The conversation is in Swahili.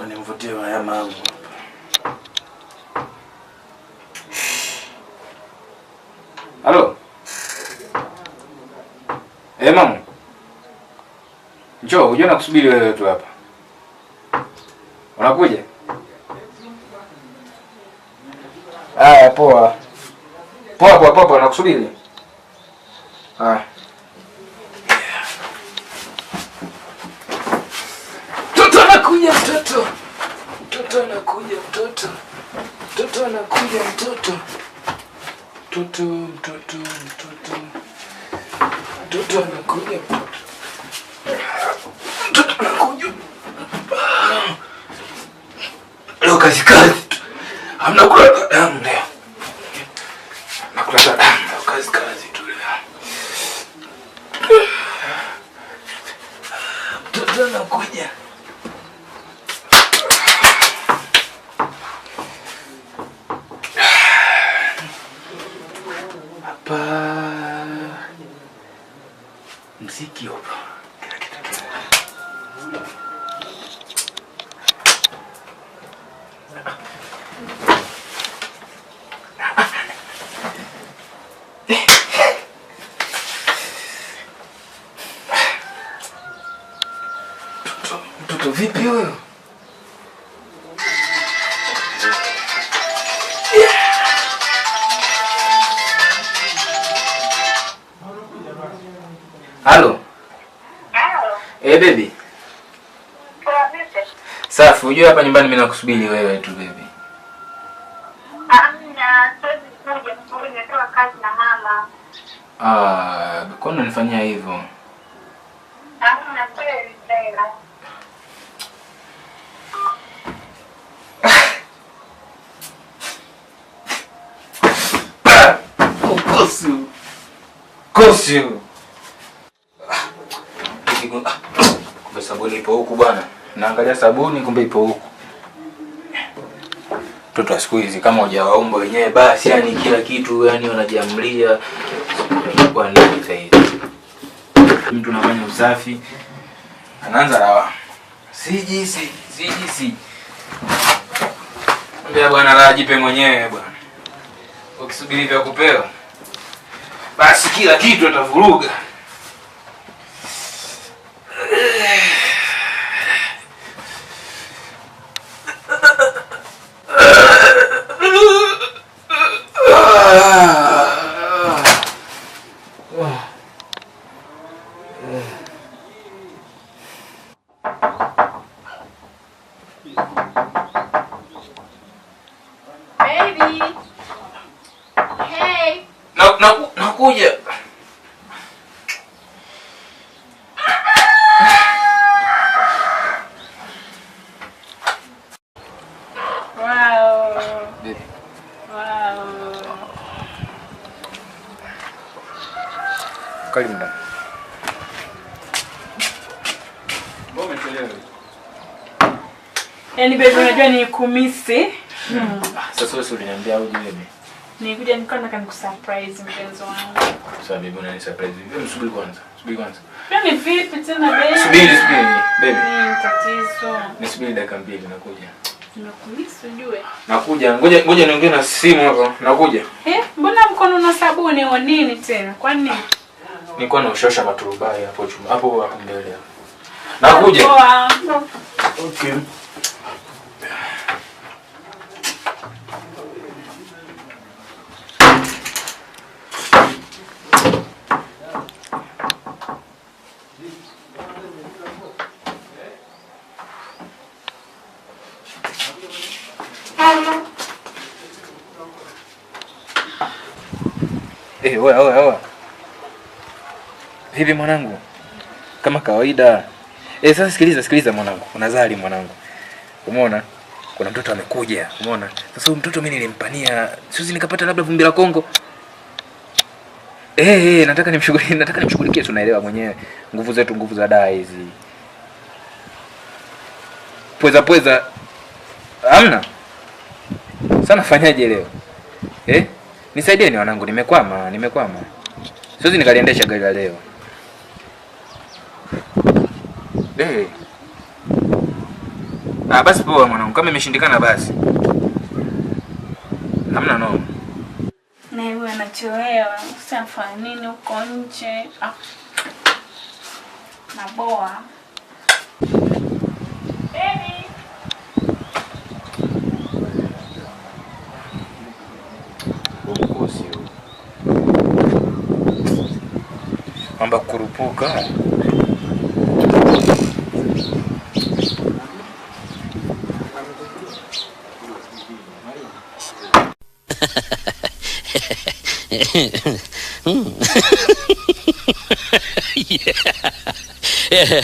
Nimvutie haya mambo. Halo. Mama. Njoo, unajua nakusubiri wewe tu hapa. Unakuja? Haya, poa. Poa, nakusubiri. Haya. Mtoto anakuja mtoto. Mtoto anakuja mtoto. Mtoto anakuja mtoto. Mtoto anakuja mtoto. Mtoto anakuja. Leo kazi. Hamna kula damu leo. Nakula damu leo kazi tu leo. Mtoto anakuja. Mziki hapo. Mtoto vipi huyo? Halo. Baby. Safi, unajua hapa nyumbani mimi nakusubiri wewe tu baby. Nimetoka kazi na mama. Kwa nini unanifanyia hivyo? Kosu. Kumbe sabuni ipo huku bwana. Naangalia sabuni kumbe ipo huku. Mtoto wa siku hizi kama hujawaumba wenyewe basi yani kila kitu yani wanajiamlia kwa nini zaidi. Mtu anafanya usafi anaanza lawa. Siji. Mbona bwana la jipe mwenyewe bwana. Ukisubiri vya kupewa basi kila kitu atavuruga. Baby. Hey. Nakuja. Karibu ndani. Mbona umechelewa? Yaani baby unajua ni kumisi. Sasa wewe uliniambia uje baby. Nikuja nikana surprise mpenzi wangu. Sasa baby unani surprise vipi? Subiri kwanza. Yaani vipi tena baby? Subiri baby. Tatizo. Nisubiri dakika 2 nakuja. Nimekumisi ujue. Nakuja. Ngoja niongee na simu hapo. Nakuja. Mbona mkono na sabuni au nini tena? Kwa nini? Nilikuwa naushosha maturubai hapo chumba. Hapo mbele. Nakuja. Okay. Oya. Hivi mwanangu. Kama kawaida. Sasa sikiliza mwanangu. Unazali mwanangu. Umeona? Kuna mtoto amekuja. Umeona? Sasa huyu mtoto mimi nilimpania. Siwezi nikapata labda vumbi la Kongo. Nataka nimshughulikie tunaelewa mwenyewe. Nguvu za daa hizi. Pweza. Hamna. Sana fanyaje leo? Nisaidieni wanangu, nimekwama. Siwezi nikaliendesha gari la leo. Basi poa mwanangu, kama imeshindikana basi. Hamna noma. Na wewe anachoelewa, usifanye nini huko nje? Maboa. Baby. Ukosi. Amba kurupuka. Yeah.